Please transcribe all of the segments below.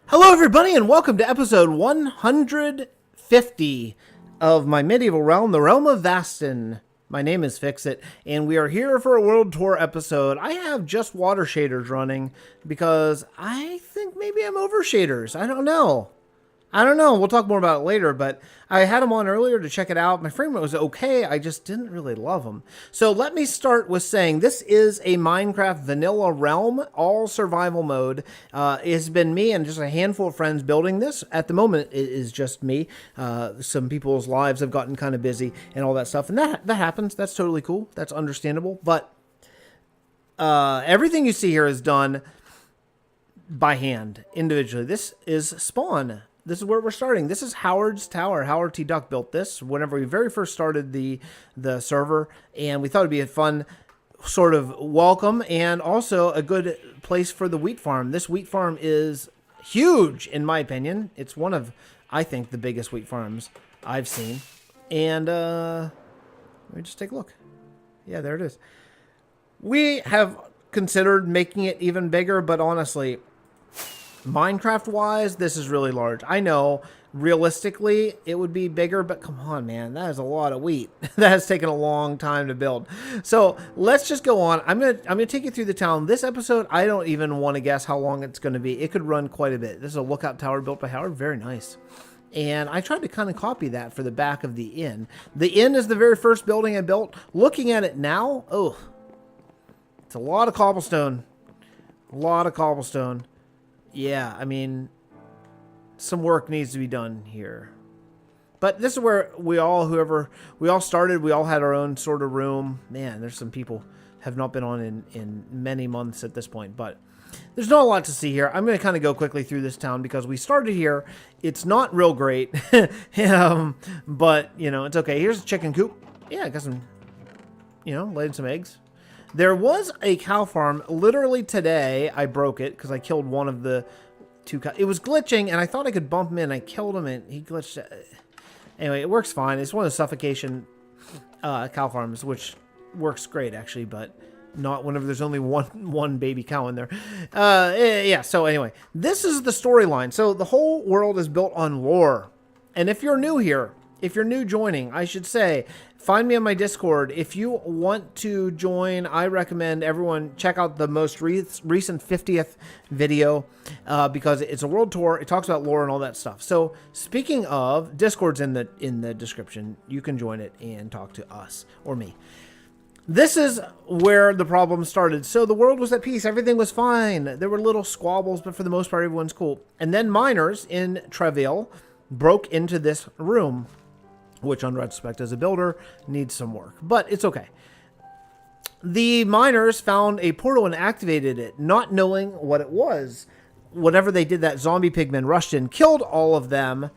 Hello, everybody, and welcome to episode 150 of my medieval realm, the realm of Vasten. My name is Fixxitt, and we are here for a world tour episode. I have just water shaders running because I think maybe I'm over shaders. I don't know. We'll talk more about it later, but I had them on earlier to check it out. My frame rate was okay. I just didn't really love them. So let me start with saying this is a Minecraft vanilla realm, all survival mode. It has been me and just a handful of friends building this. At the moment, it is just me. Some people's lives have gotten kind of busy and all that stuff, and that happens. That's totally cool. That's understandable. But everything you see here is done by hand, individually. This is spawn. This is where we're starting. This is Howard's Tower. Howard T. Duck built this whenever we very first started the server, and we thought it'd be a fun sort of welcome and also a good place for the wheat farm. This wheat farm is huge, in my opinion. It's one of, I think, the biggest wheat farms I've seen. And let me just take a look. Yeah, there it is. We have considered making it even bigger, but honestly, Minecraft-wise, this is really large. I know, realistically, it would be bigger, but come on, man. That is a lot of wheat. That has taken a long time to build. So, let's just go on. I'm gonna take you through the town. This episode, I don't even want to guess how long it's going to be. It could run quite a bit. This is a lookout tower built by Howard. Very nice. And I tried to kind of copy that for the back of the inn. The inn is the very first building I built. Looking at it now, oh, it's a lot of cobblestone. A lot of cobblestone. Yeah, I mean, some work needs to be done here. But this is where we all started. We all had our own sort of room. Man, there's some people have not been on in many months at this point. But there's not a lot to see here. I'm going to kind of go quickly through this town because we started here. It's not real great. But, you know, it's okay. Here's a chicken coop. Yeah, I got some, laid some eggs. There was a cow farm literally today. I broke it because I killed one of the two cows. It was glitching, and I thought I could bump him in. I killed him, and he glitched. Anyway, it works fine. It's one of the suffocation cow farms, which works great, actually, but not whenever there's only one baby cow in there. Yeah, so anyway, this is the storyline. So the whole world is built on lore. And if you're new here, if you're new joining, I should say, find me on my Discord. If you want to join, I recommend everyone check out the most recent 50th video because it's a world tour. It talks about lore and all that stuff. So speaking of, Discord's in the description. You can join it and talk to us or me. This is where the problem started. So the world was at peace. Everything was fine. There were little squabbles, but for the most part, everyone's cool. And then miners in Treville broke into this room, which on retrospect as a builder needs some work, but it's okay. The miners found a portal and activated it, not knowing what it was. Whatever they did, that zombie pigmen rushed in, killed all of them,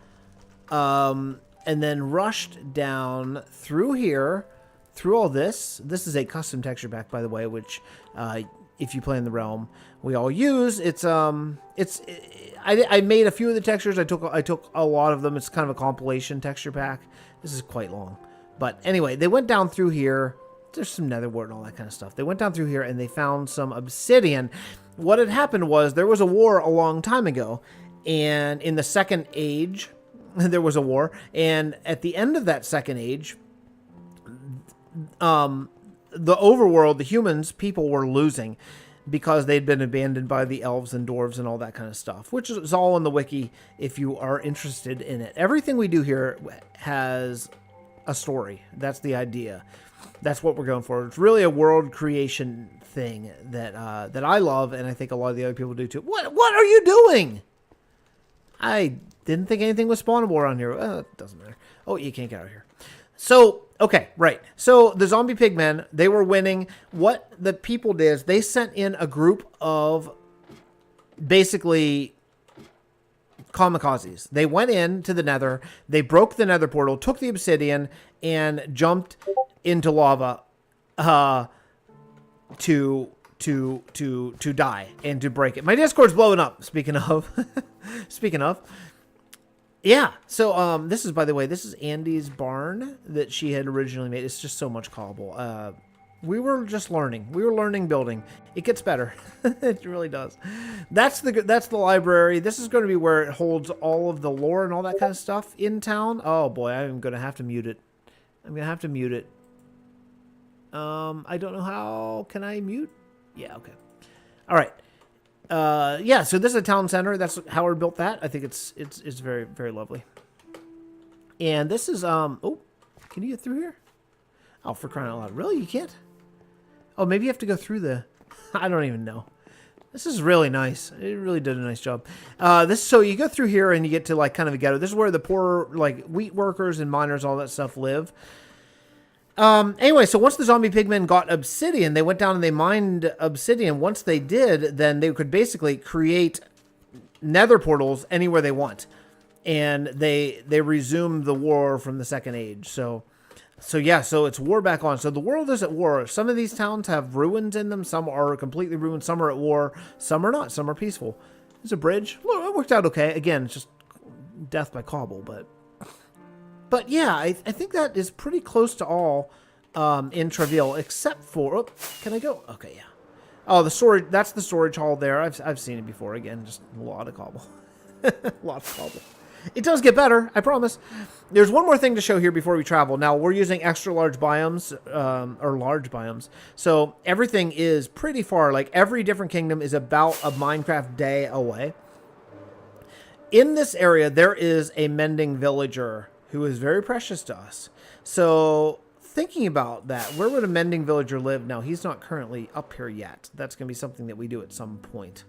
and then rushed down through here, through all this. This is a custom texture pack, by the way, which if you play in the realm, we all use. I made a few of the textures. I took a lot of them. It's kind of a compilation texture pack. This is quite long. But anyway, they went down through here. There's some nether wart and all that kind of stuff. They went down through here and they found some obsidian. What had happened was there was a war a long time ago. And in the second age, there was a war. And at the end of that second age, the overworld, the humans, people were losing because they'd been abandoned by the elves and dwarves and all that kind of stuff, which is all in the wiki if you are interested in it. Everything we do here has a story. That's the idea. That's what we're going for. It's really a world creation thing that I love, and I think a lot of the other people do too. What are you doing? I didn't think anything was spawnable around here. It doesn't matter. Oh, you can't get out of here. So, okay, right. So the zombie pigmen, they were winning. What the people did is they sent in a group of basically kamikazes. They went into the nether, they broke the nether portal, took the obsidian, and jumped into lava to die and to break it. My Discord's blowing up, speaking of. Speaking of. Yeah, so this is, by the way, this is Andy's barn that she had originally made. It's just so much cobble. We were just learning. We were learning building. It gets better. It really does. That's the library. This is going to be where it holds all of the lore and all that kind of stuff in town. Oh boy, I'm going to have to mute it. I'm going to have to mute it. I don't know how. Can I mute? Yeah, okay. All right. Yeah, so this is a town center. That's how we built that. I think it's very, very lovely. And this is oh, can you get through here? Oh, for crying out loud. Really? You can't? Oh, maybe you have to go through the... I don't even know. This is really nice. It really did a nice job. So you go through here and you get to like kind of a ghetto. This is where the poor like wheat workers and miners, all that stuff live. Anyway, so once the zombie pigmen got obsidian, they went down and they mined obsidian. Once they did, then they could basically create nether portals anywhere they want. And they resumed the war from the Second Age. So yeah, so it's war back on. So the world is at war. Some of these towns have ruins in them. Some are completely ruined. Some are at war. Some are not. Some are peaceful. There's a bridge. Well, it worked out okay. Again, it's just death by cobble. But yeah, I think that is pretty close to all in Travail, except for... Oh, can I go? Okay, yeah. Oh, the storage. That's the storage hall there. I've seen it before. Again, just a lot of cobble. Lots of cobble. It does get better, I promise. There's one more thing to show here before we travel. Now, we're using extra large biomes, or large biomes. So everything is pretty far. Like, every different kingdom is about a Minecraft day away. In this area, there is a mending villager who is very precious to us. So, thinking about that, where would a mending villager live? Now, he's not currently up here yet. That's going to be something that we do at some point.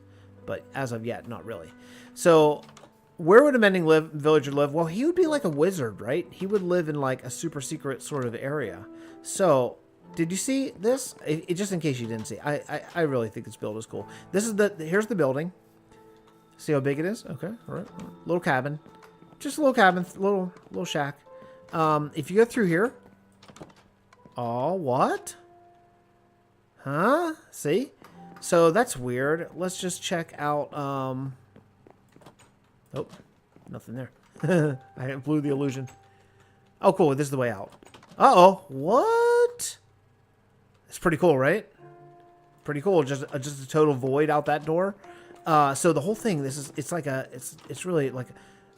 But as of yet, not really. So... where would a mending villager live? Well, he would be like a wizard, right? He would live in like a super secret sort of area. So, did you see this? Just in case you didn't see, I really think this build is cool. This is here's the building. See how big it is? Okay, all right. Little cabin, just a little cabin, little shack. If you go through here, oh, what? Huh? See? So that's weird. Let's just check out. Oh, nothing there. I blew the illusion. Oh, cool. This is the way out. Uh-oh. What? It's pretty cool, right? Pretty cool. Just a total void out that door. So the whole thing, it's really like,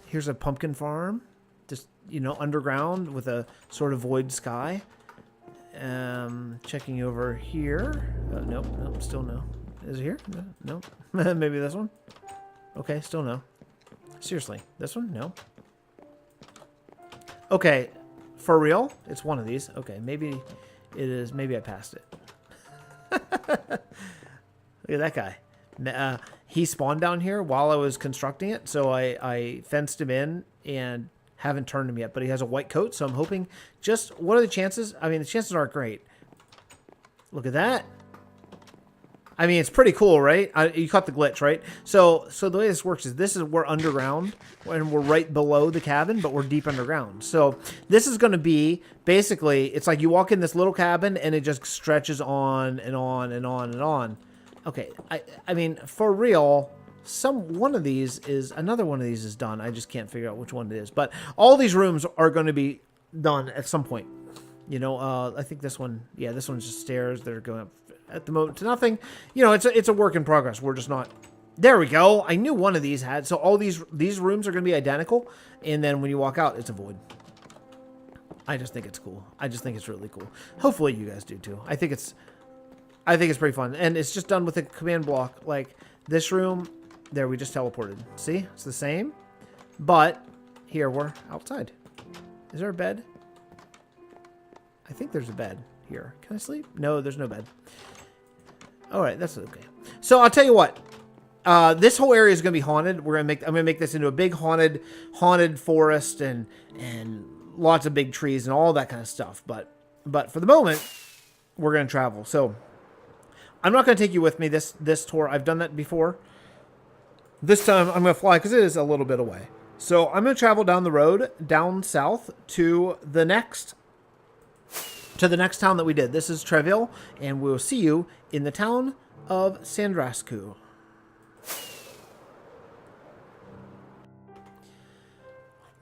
here's a pumpkin farm. Just, you know, underground with a sort of void sky. Checking over here. Nope, still no. Is it here? No. Maybe this one? Okay, still no. Seriously, this one? No. Okay, for real? It's one of these. Okay, maybe it is. Maybe I passed it. Look at that guy. He spawned down here while I was constructing it, so I fenced him in and haven't turned him yet. But he has a white coat, so I'm hoping. Just what are the chances? I mean, the chances aren't great. Look at that. I mean, it's pretty cool, right? You caught the glitch, right? So the way this works is we're underground, and we're right below the cabin, but we're deep underground. So this is going to be, basically, it's like you walk in this little cabin, and it just stretches on and on and on and on. Okay, I mean, for real, another one of these is done. I just can't figure out which one it is. But all these rooms are going to be done at some point. You know, I think this one, yeah, this one's just stairs that are going up at the moment to nothing. You know, it's a work in progress. We're just not... There we go. I knew one of these had... So all these rooms are going to be identical. And then when you walk out, it's a void. I just think it's cool. I just think it's really cool. Hopefully you guys do too. I think it's pretty fun. And it's just done with a command block. Like this room, there we just teleported. See? It's the same. But here we're outside. Is there a bed? I think there's a bed here. Can I sleep? No, there's no bed. All right, that's okay. So I'll tell you what. This whole area is going to be haunted. I'm going to make this into a big haunted forest and lots of big trees and all that kind of stuff. But for the moment, we're going to travel. So I'm not going to take you with me this tour. I've done that before. This time I'm going to fly because it is a little bit away. So I'm going to travel down the road down south to the next town that we did. This is Travail, and we'll see you in the town of Sandrascu.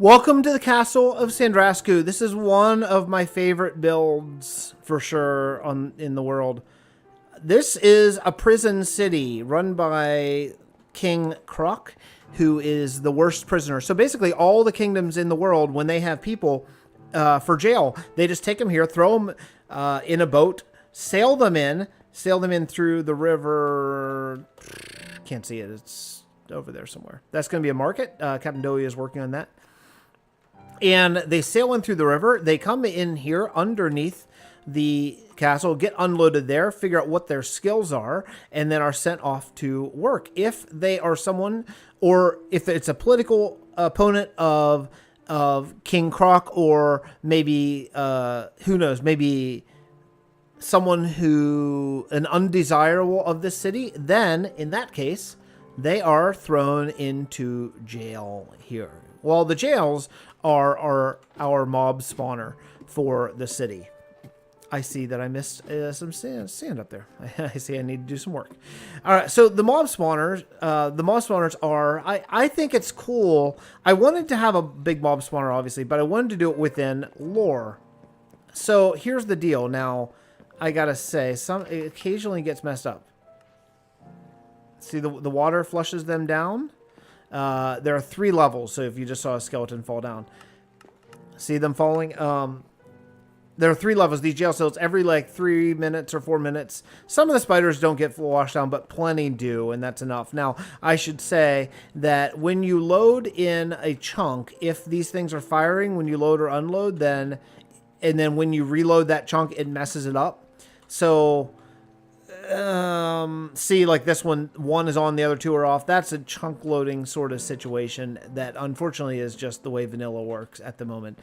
Welcome to the castle of Sandrasku. This is one of my favorite builds for sure in the world. This is a prison city run by King Croc, who is the worst prisoner. So basically all the kingdoms in the world, when they have people for jail, they just take them here, throw them in a boat, sail them in through the river. Can't see it. It's over there somewhere. That's going to be a market. Captain Dowie is working on that. And they sail in through the river. They come in here underneath the castle, get unloaded there, figure out what their skills are, and then are sent off to work. If they are someone, or if it's a political opponent of King Croc, or maybe, who knows, maybe someone an undesirable of this city, then in that case, they are thrown into jail here. Well, the jails are our mob spawner for the city. I see that I missed some sand up there. I see I need to do some work. All right, so the mob spawners are, I think it's cool. I wanted to have a big mob spawner, obviously, but I wanted to do it within lore. So here's the deal. Now, I gotta say, it occasionally gets messed up. See, the water flushes them down. There are 3 levels, so if you just saw a skeleton fall down. See them falling? There are 3 levels. These jail cells, every like 3 minutes or 4 minutes. Some of the spiders don't get washed down, but plenty do, and that's enough. Now, I should say that when you load in a chunk, if these things are firing when you load or unload, and then when you reload that chunk, it messes it up. So... see, like this one is on, the other 2 are off. That's a chunk loading sort of situation that unfortunately is just the way vanilla works at the moment.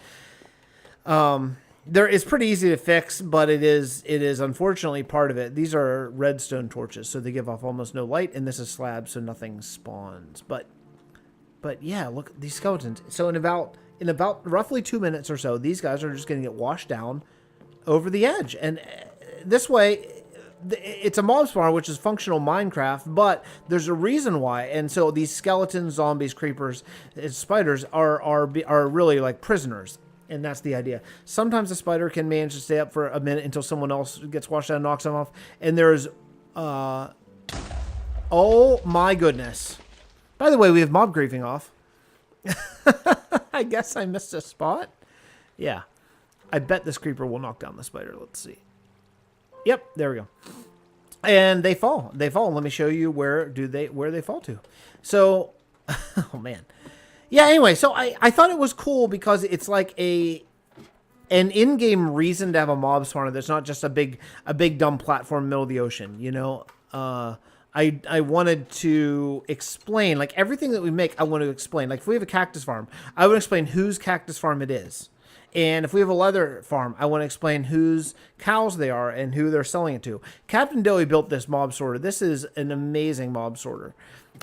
It's pretty easy to fix, but it is unfortunately part of it. These are redstone torches, so they give off almost no light, and this is slab, so nothing spawns. But yeah, look at these skeletons. So in about roughly 2 minutes or so, these guys are just going to get washed down over the edge, and this way. It's a mob spawner, which is functional Minecraft, but there's a reason why. And so these skeletons, zombies, creepers, and spiders are really like prisoners. And that's the idea. Sometimes a spider can manage to stay up for a minute until someone else gets washed down and knocks them off. And there's, oh my goodness. By the way, we have mob griefing off. I guess I missed a spot. Yeah. I bet this creeper will knock down the spider. Let's see. Yep, there we go. And they fall. They fall. Let me show you where they fall to. So, oh man. Yeah, anyway, so I thought it was cool because it's like an in-game reason to have a mob spawner that's not just a big dumb platform in the middle of the ocean, you know? I wanted to explain, like everything that we make, I want to explain. Like if we have a cactus farm, I would explain whose cactus farm it is. And if we have a leather farm, I want to explain whose cows they are and who they're selling it to. Captain Dowie built this mob sorter. This is an amazing mob sorter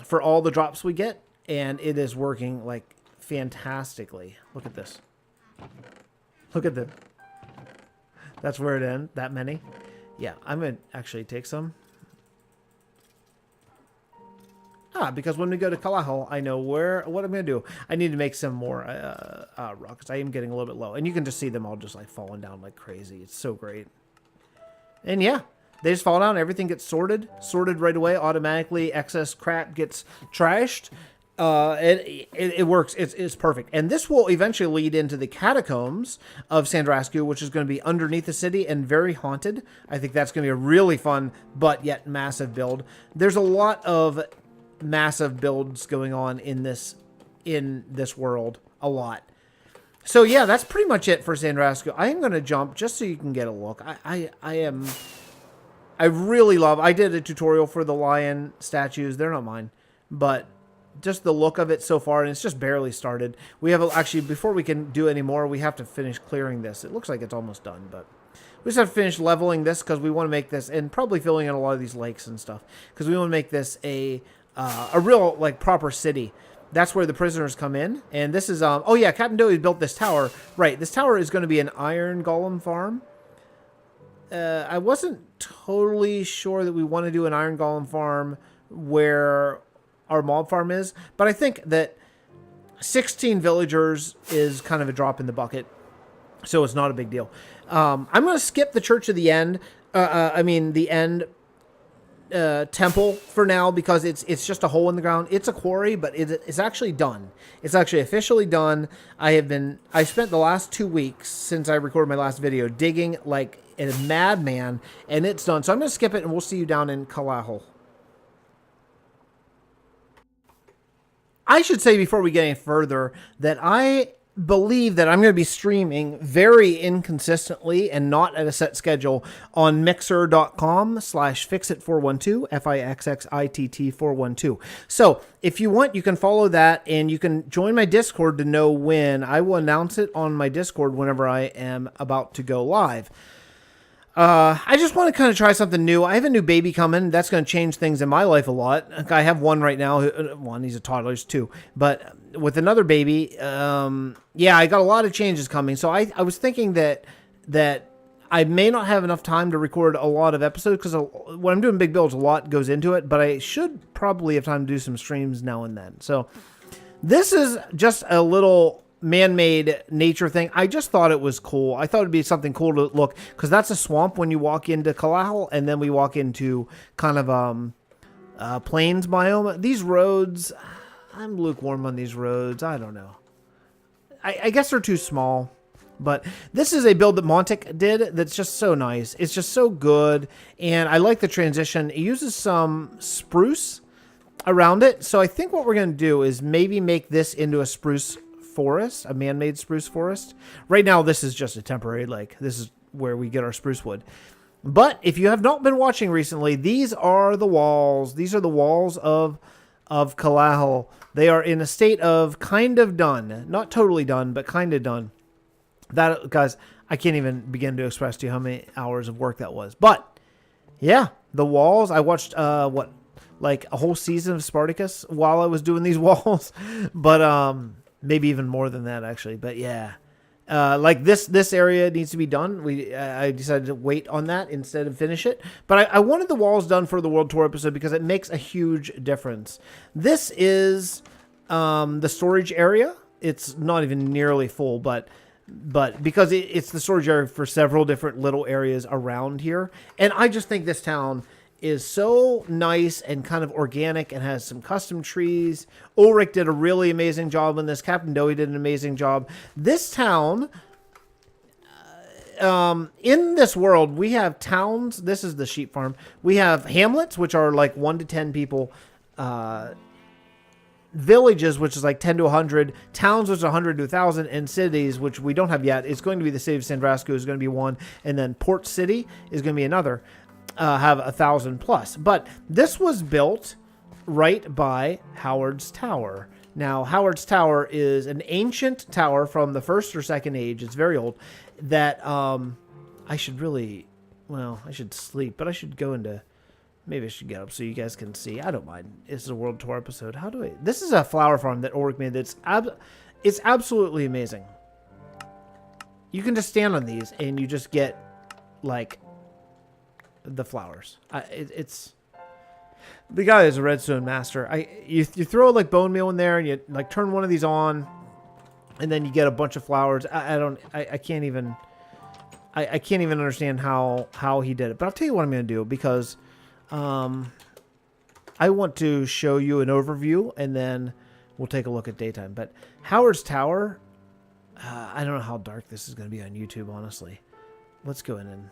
for all the drops we get, and it is working like fantastically. Look at this. Look at this. That's where it ends. That many. Yeah, I'm going to actually take some. Because when we go to Kalahal, I know what I'm going to do. I need to make some more rocks. I am getting a little bit low. And you can just see them all just like falling down like crazy. It's so great. And yeah, they just fall down. Everything gets sorted right away. Automatically, excess crap gets trashed. It works. It's perfect. And this will eventually lead into the catacombs of Sandrasku, which is going to be underneath the city and very haunted. I think that's going to be a really fun, but yet massive build. There's a lot of massive builds going on in this world, a lot. So yeah, that's pretty much it for Sandrasku. I am going to jump just so you can get a look. I really love, I did a tutorial for the lion statues. They're not mine, but just the look of it so far, and it's just barely started. We have actually, before we can do any more, we have to finish clearing this. It looks like it's almost done, but we just have to finish leveling this because we want to make this, and probably filling in a lot of these lakes and stuff, because we want to make this a real like proper city. That's where the prisoners come in, and this is oh yeah, Captain Dowie built this tower. Right, this tower is going to be an iron golem farm. I wasn't totally sure that we want to do an iron golem farm where our mob farm is, but I think that 16 villagers is kind of a drop in the bucket, so it's not a big deal. I'm going to skip the Church of the End. The End temple for now, because it's just a hole in the ground. It's a quarry, but it's actually done. It's actually officially done. I spent the last 2 weeks since I recorded my last video digging like a madman, and it's done. So I'm going to skip it, and we'll see you down in Kalahal. I should say before we get any further that I believe that I'm going to be streaming very inconsistently and not at a set schedule on mixer.com/Fixxitt412, Fixxitt412. So if you want, you can follow that, and you can join my Discord to know when. I will announce it on my Discord whenever I am about to go live. I just want to kind of try something new. I have a new baby coming. That's going to change things in my life a lot. I have one right now. One, he's a toddler. He's 2. But with another baby, yeah, I got a lot of changes coming. So I was thinking that I may not have enough time to record a lot of episodes, because when I'm doing big builds, a lot goes into it. But I should probably have time to do some streams now and then. So this is just a little man-made nature thing. I just thought it was cool. I thought it'd be something cool to look, because that's a swamp when you walk into Kalahal, and then we walk into kind of plains biome. These roads, I'm lukewarm on these roads. I don't know. I guess they're too small, but this is a build that Montic did that's just so nice. It's just so good, and I like the transition. It uses some spruce around it, so I think what we're going to do is maybe make this into a spruce forest, a man-made spruce forest. Right now, this is just a temporary lake. This is where we get our spruce wood. But if you have not been watching recently, these are the walls. These are the walls of Kalahal. They are in a state of kind of done. Not totally done, but kind of done. That, guys, I can't even begin to express to you how many hours of work that was. But, yeah, the walls, I watched, like a whole season of Spartacus while I was doing these walls. But, maybe even more than that, actually. But yeah, like this area needs to be done. I decided to wait on that instead of finish it. But I wanted the walls done for the World Tour episode because it makes a huge difference. This is the storage area. It's not even nearly full, but because it's the storage area for several different little areas around here. And I just think this town is so nice and kind of organic and has some custom trees. Ulrich did a really amazing job on this. Captain Dowie did an amazing job. This town, in this world, we have towns. This is the sheep farm. We have hamlets, which are like 1 to 10 people. Villages, which is like 10 to 100. Towns, which is 100 to 1,000. And cities, which we don't have yet. It's going to be the city of Sandrasco is going to be one. And then Port City is going to be another. Have 1,000 plus. But this was built right by Howard's Tower. Now, Howard's Tower is an ancient tower from the 1st or 2nd age. It's very old. That I should really, well, I should sleep, but I should go into, maybe I should get up so you guys can see. I don't mind. It's a World Tour episode. How do I, this is a flower farm that Ulrich made. It's absolutely amazing. You can just stand on these and you just get like the flowers. It's the guy is a redstone master. You throw like bone meal in there and you like turn one of these on, and then you get a bunch of flowers. I can't even understand how he did it. But I'll tell you what I'm going to do, because I want to show you an overview and then we'll take a look at daytime. But Howard's Tower, I don't know how dark this is going to be on YouTube, honestly. Let's go in and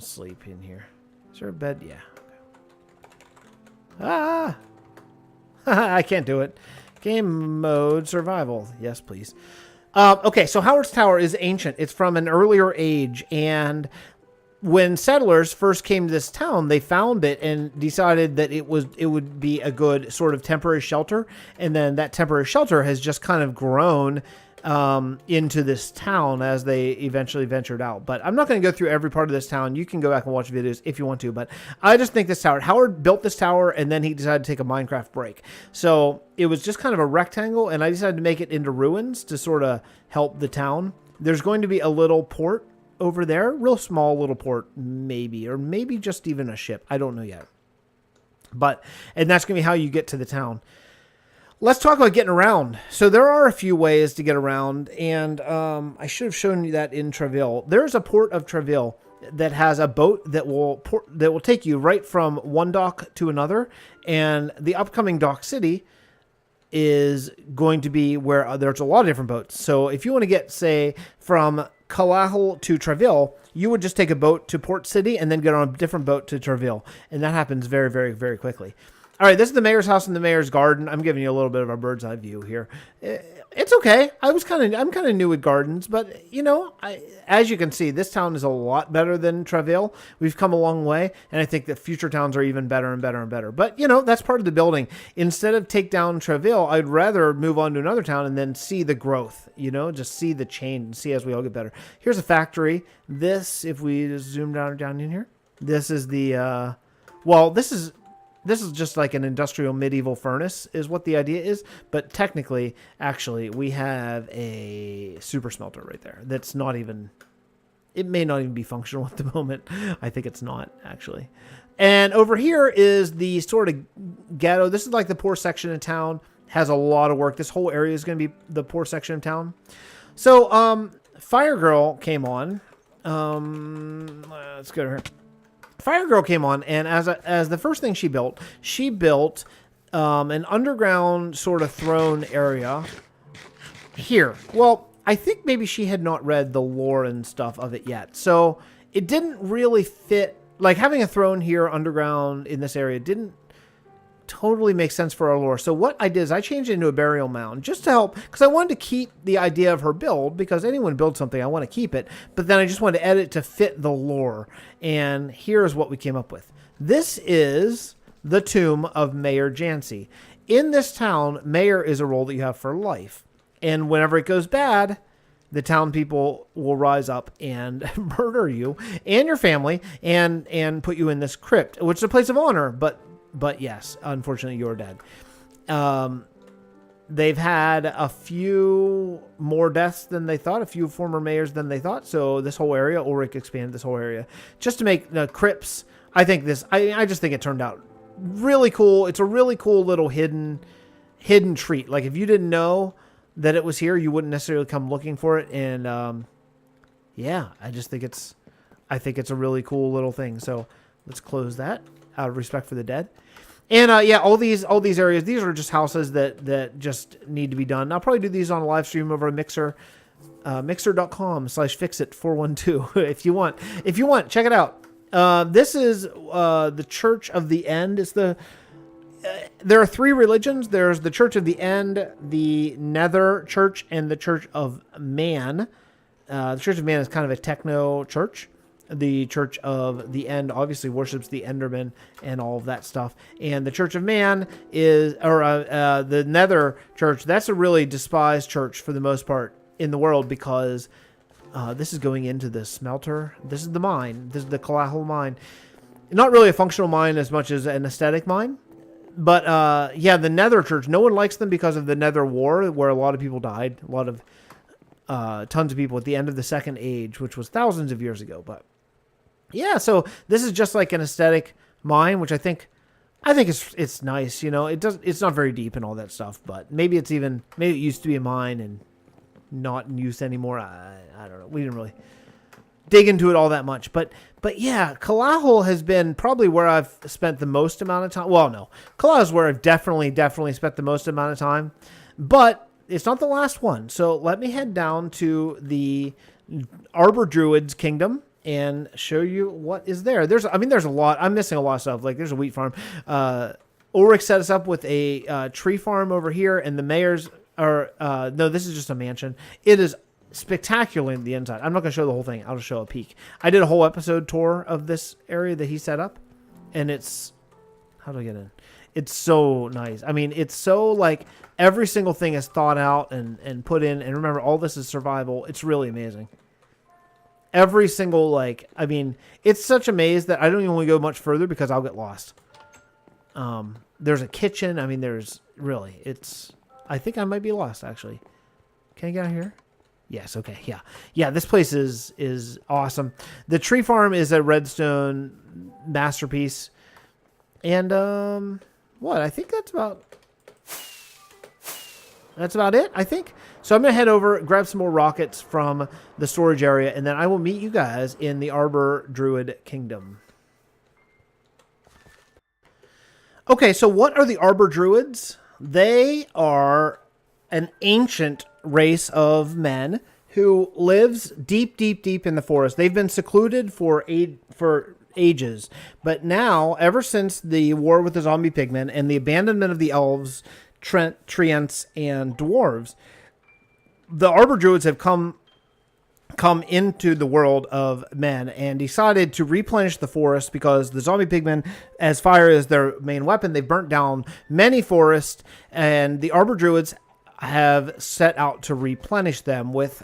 sleep in here. Is there a bed? Yeah. Ah! I can't do it. Game mode survival. Yes, please. Okay, so Howard's Tower is ancient. It's from an earlier age, and when settlers first came to this town, they found it and decided that it would be a good sort of temporary shelter, and then that temporary shelter has just kind of grown into this town as they eventually ventured out. But I'm not going to go through every part of this town. You can go back and watch videos if you want to, but I just think this tower, Howard built this tower and then he decided to take a Minecraft break. So it was just kind of a rectangle, and I decided to make it into ruins to sort of help the town. There's going to be a little port over there, real small little port, maybe, or maybe just even a ship. I don't know yet. And that's going to be how you get to the town. Let's talk about getting around. So there are a few ways to get around, and I should have shown you that in Treville. There's a port of Treville that has a boat that will take you right from one dock to another, and the upcoming dock city is going to be where there's a lot of different boats. So if you want to get, say, from Kalahal to Treville, you would just take a boat to Port City and then get on a different boat to Treville, and that happens very, very, very quickly. All right, this is the mayor's house and the mayor's garden. I'm giving you a little bit of a bird's eye view here. It's okay. I'm kind of new with gardens, but you know, as you can see, this town is a lot better than Treville. We've come a long way, and I think that future towns are even better and better and better. But you know, that's part of the building. Instead of take down Treville, I'd rather move on to another town and then see the growth. You know, just see the change and see as we all get better. Here's a factory. This, if we just zoom down in here, this is the This is just like an industrial medieval furnace is what the idea is. But technically, actually, we have a super smelter right there. That's not even... It may not even be functional at the moment. I think it's not, actually. And over here is the sort of ghetto. This is like the poor section of town. Has a lot of work. This whole area is going to be the poor section of town. So, Fire Girl came on. Let's go to her. Fire Girl came on, and as the first thing she built an underground sort of throne area here. Well, I think maybe she had not read the lore and stuff of it yet, so it didn't really fit. Like having a throne here underground in this area didn't totally make sense for our lore. So what I did is I changed it into a burial mound just to help, because I wanted to keep the idea of her build, because anyone builds something, I want to keep it, but then I just wanted to edit to fit the lore. And here's what we came up with. This is the tomb of Mayor Jancy. In this town, mayor is a role that you have for life. And whenever it goes bad, the town people will rise up and murder you and your family and put you in this crypt, which is a place of honor, but yes, unfortunately, you're dead. They've had a few more deaths than they thought, a few former mayors than they thought. So this whole area, Ulrich expanded this whole area just to make the crypts. I just think it turned out really cool. It's a really cool little hidden treat. Like if you didn't know that it was here, you wouldn't necessarily come looking for it. And yeah, I think it's a really cool little thing. So let's close that out of respect for the dead. And yeah, all these areas, these are just houses that just need to be done. I'll probably do these on a live stream over a Mixer, mixer.com/Fixxitt412 if you want. If you want, check it out. This is the Church of the End. It's there are three religions. There's the Church of the End, the Nether Church, and the Church of Man. The Church of Man is kind of a techno church. The Church of the End obviously worships the Enderman and all of that stuff. And the Church of Man is, the Nether Church, that's a really despised church for the most part in the world, because this is going into the smelter. This is the mine. This is the Kalahal mine. Not really a functional mine as much as an aesthetic mine. But yeah, the Nether Church, no one likes them because of the Nether War, where a lot of people died. A lot of tons of people at the end of the Second Age, which was thousands of years ago. But yeah, so this is just like an aesthetic mine, which I think it's nice. You know, it's not very deep and all that stuff, but maybe it used to be a mine and not in use anymore. I don't know. We didn't really dig into it all that much, but yeah, Kalahal has been probably where I've spent the most amount of time. Well, no, Kalahal is where I've definitely spent the most amount of time, but it's not the last one. So let me head down to the Arbor Druid's kingdom and show you what is there. There's a lot. I'm missing a lot of stuff. Like there's a wheat farm. Ulrich set us up with a tree farm over here, and the mayor's no, this is just a mansion. It is spectacular in the inside. I'm not going to show the whole thing. I'll just show a peek. I did a whole episode tour of this area that he set up, and it's, how do I get in? It's so nice. I mean, it's so like every single thing is thought out and put in, and remember, all this is survival. It's really amazing. Every single, like, I mean, it's such a maze that I don't even want to go much further because I'll get lost. There's a kitchen. I mean, I think I might be lost, actually. Can I get out here? Yes, okay, yeah. Yeah, this place is awesome. The tree farm is a redstone masterpiece. And, what? I think that's about... That's about it, I think. So I'm going to head over, grab some more rockets from the storage area, and then I will meet you guys in the Arbor Druid Kingdom. Okay, so what are the Arbor Druids? They are an ancient race of men who lives deep, deep, deep in the forest. They've been secluded for ages. But now, ever since the war with the zombie pigmen and the abandonment of the elves, treants, and dwarves, the Arbor Druids have come into the world of men and decided to replenish the forest because the zombie pigmen, as fire is their main weapon, they've burnt down many forests, and the Arbor Druids have set out to replenish them with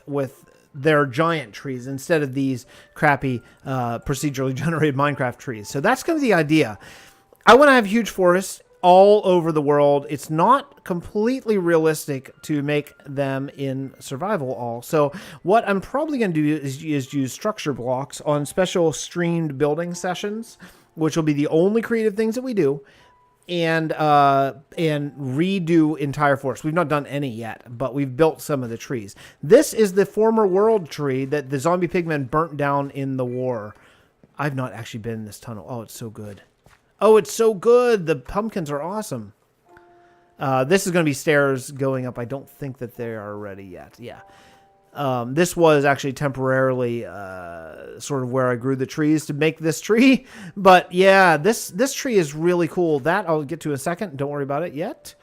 their giant trees instead of these crappy procedurally generated Minecraft trees. So that's going to be the idea. I want to have huge forests all over the world. It's not completely realistic to make them in survival all. So what I'm probably going to do is use structure blocks on special streamed building sessions, which will be the only creative things that we do, and redo entire forests. We've not done any yet, but we've built some of the trees. This is the former world tree that the zombie pigmen burnt down in the war. I've not actually been in this tunnel. Oh, it's so good. Oh, it's so good. The pumpkins are awesome. This is going to be stairs going up. I don't think that they are ready yet. Yeah. This was actually temporarily sort of where I grew the trees to make this tree. But yeah, this tree is really cool. That I'll get to in a second. Don't worry about it yet.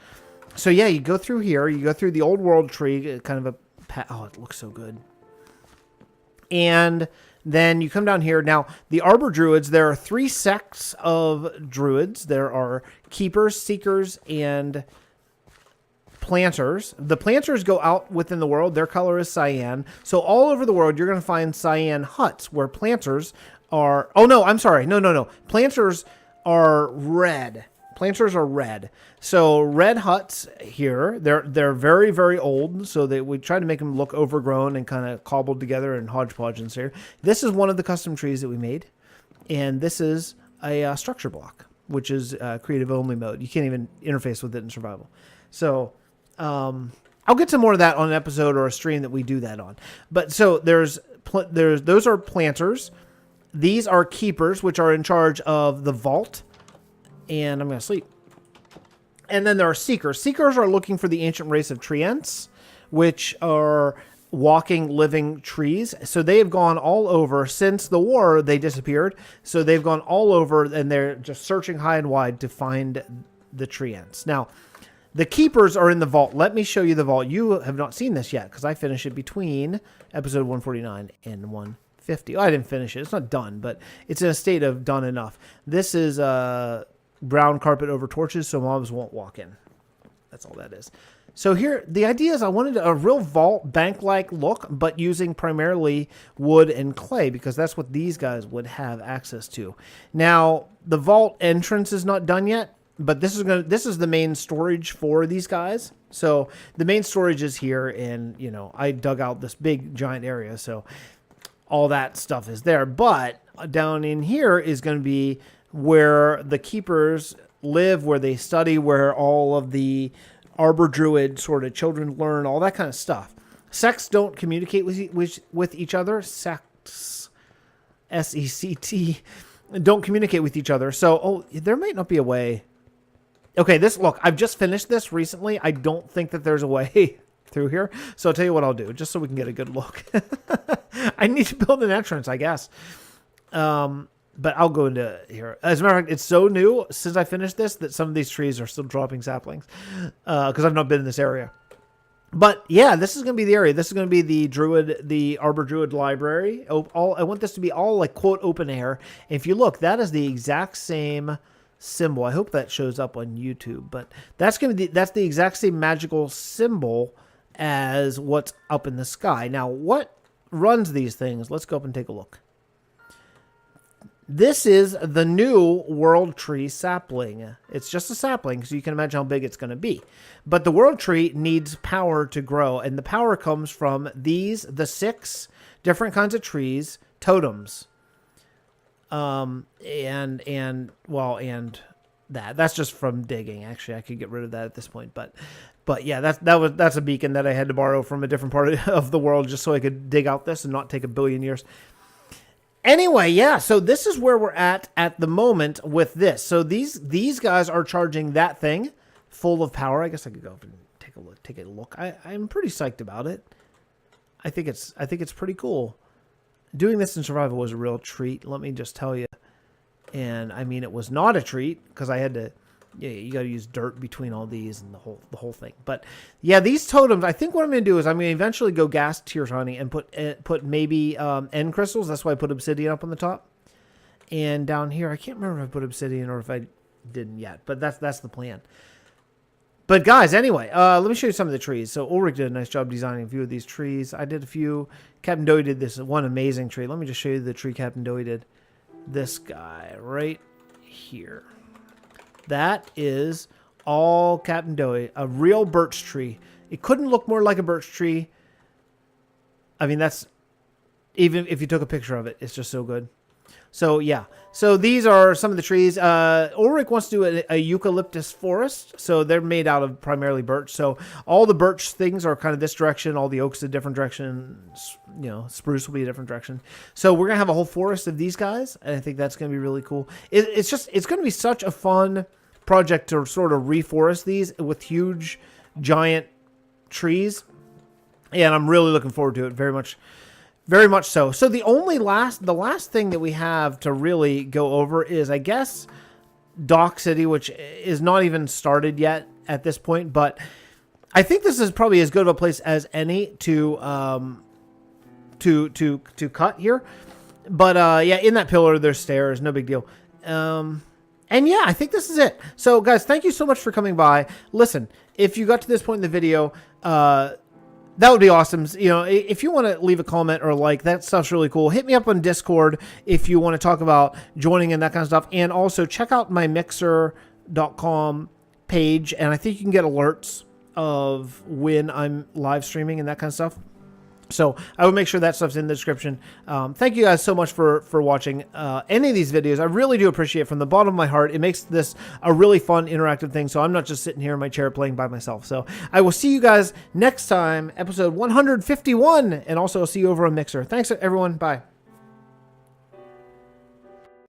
So yeah, you go through here. You go through the old world tree. Kind of a... Oh, it looks so good. And... then you come down here. Now, the Arbor Druids, there are 3 sects of Druids. There are Keepers, Seekers, and Planters. The Planters go out within the world. Their color is cyan. So all over the world, you're going to find cyan huts where Planters are... Oh, no, I'm sorry. No. Planters are red. Planters are red. So red huts here, they're very, very old. So we try to make them look overgrown and kind of cobbled together and hodgepodge and here. This is one of the custom trees that we made. And this is a structure block, which is creative only mode. You can't even interface with it in survival. So I'll get to more of that on an episode or a stream that we do that on. But so those are Planters. These are Keepers, which are in charge of the vault. And I'm going to sleep. And then there are Seekers. Seekers are looking for the ancient race of treants, which are walking, living trees. So they have gone all over. Since the war, they disappeared. So they've gone all over, and they're just searching high and wide to find the treants. Now, the Keepers are in the vault. Let me show you the vault. You have not seen this yet, because I finished it between episode 149 and 150. Oh, I didn't finish it. It's not done, but it's in a state of done enough. This is... brown carpet over torches so mobs won't walk in. That's all that is. So here, the idea is I wanted a real vault bank-like look, but using primarily wood and clay, because that's what these guys would have access to. Now, the vault entrance is not done yet, but this is the main storage for these guys. So the main storage is here, and I dug out this big giant area, so all that stuff is there. But down in here is going to be where the Keepers live, where they study, where all of the Arbor Druid sort of children learn, all that kind of stuff. Sects don't communicate with each other. Sects, S-E-C-T, don't communicate with each other. So, there might not be a way. Okay, look, I've just finished this recently. I don't think that there's a way through here. So I'll tell you what I'll do, just so we can get a good look. I need to build an entrance, I guess. But I'll go into here. As a matter of fact, it's so new since I finished this that some of these trees are still dropping saplings because I've not been in this area. But yeah, this is going to be the area. This is going to be the Arbor Druid library. I want this to be all like quote open air. If you look, that is the exact same symbol. I hope that shows up on YouTube. But that's the exact same magical symbol as what's up in the sky. Now, what runs these things? Let's go up and take a look. This is the new World Tree sapling. It's just a sapling, so you can imagine how big it's going to be. But the World Tree needs power to grow, and the power comes from the 6 different kinds of trees, totems. And that. That's just from digging. Actually, I could get rid of that at this point. But yeah, that's a beacon that I had to borrow from a different part of the world just so I could dig out this and not take a billion years. Anyway, yeah, so this is where we're at the moment with this. So these guys are charging that thing full of power. I guess I could go up and take a look. I'm pretty psyched about it. I think it's pretty cool. Doing this in survival was a real treat, let me just tell you. And I mean, it was not a treat because I had to, yeah, you got to use dirt between all these and the whole thing. But yeah, these totems, I think what I'm going to do is I'm going to eventually go gas tier honey and put maybe end crystals. That's why I put obsidian up on the top. And down here, I can't remember if I put obsidian or if I didn't yet, but that's the plan. But guys, anyway, let me show you some of the trees. So Ulrich did a nice job designing a few of these trees. I did a few. Captain Dowie did this one amazing tree. Let me just show you the tree Captain Dowie did. This guy right here. That is all Captain Dowie, a real birch tree. It couldn't look more like a birch tree. I mean, that's, even if you took a picture of it, it's just so good. So yeah, so these are some of the trees. Ulrich wants to do a eucalyptus forest, so they're made out of primarily birch. So all the birch things are kind of this direction, all the oaks a different direction, you know, spruce will be a different direction. So we're gonna have a whole forest of these guys, and I think that's gonna be really cool. It's gonna be such a fun project to sort of reforest these with huge, giant trees, and I'm really looking forward to it very much. Very much so. So the last thing that we have to really go over is, I guess, Dock City, which is not even started yet at this point. But I think this is probably as good of a place as any to cut here. But yeah, in that pillar there's stairs, no big deal. And yeah, I think this is it. So guys, thank you so much for coming by. Listen, if you got to this point in the video, that would be awesome. You know, if you want to leave a comment or a like, that stuff's really cool. Hit me up on Discord if you want to talk about joining and that kind of stuff. And also check out my mixer.com page. And I think you can get alerts of when I'm live streaming and that kind of stuff. So I will make sure that stuff's in the description. Thank you guys so much for watching any of these videos. I really do appreciate it from the bottom of my heart. It makes this a really fun, interactive thing. So I'm not just sitting here in my chair playing by myself. So I will see you guys next time, episode 151. And also I'll see you over on Mixer. Thanks, everyone. Bye.